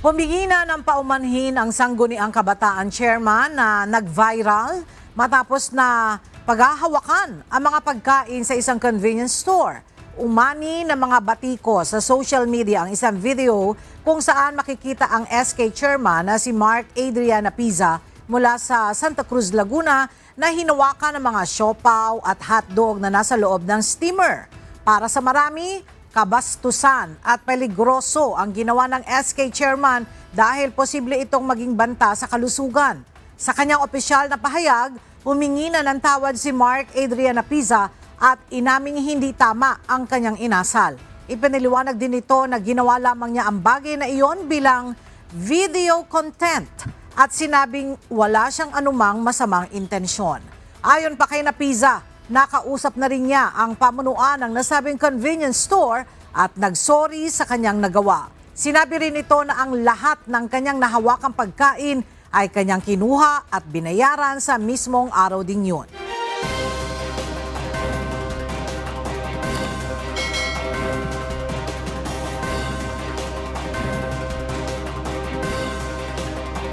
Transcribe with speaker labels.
Speaker 1: Humingi na ng paumanhin ang Sangguniang Kabataan Chairman na nag-viral matapos na paghahawakan ang mga pagkain sa isang convenience store. Umani ng mga batiko sa social media ang isang video kung saan makikita ang SK Chairman na si Mark Adrian Apiza mula sa Santa Cruz, Laguna na hinawakan ng mga siopaw at hotdog na nasa loob ng steamer. Para sa marami, kabastusan at peligroso ang ginawa ng SK Chairman dahil posible itong maging banta sa kalusugan. Sa kanyang opisyal na pahayag, humingi na ng tawad si Mark Adrian Apiza at inaming hindi tama ang kanyang inasal. Ipiniliwanag din ito na ginawa lamang niya ang bagay na iyon bilang video content at sinabing wala siyang anumang masamang intensyon. Ayon pa kay Apiza, nakausap na rin niya ang pamunuan ng nasabing convenience store at nagsorry sa kanyang nagawa. Sinabi rin ito na ang lahat ng kanyang nahawakang pagkain ay kanyang kinuha at binayaran sa mismong araw ding yun.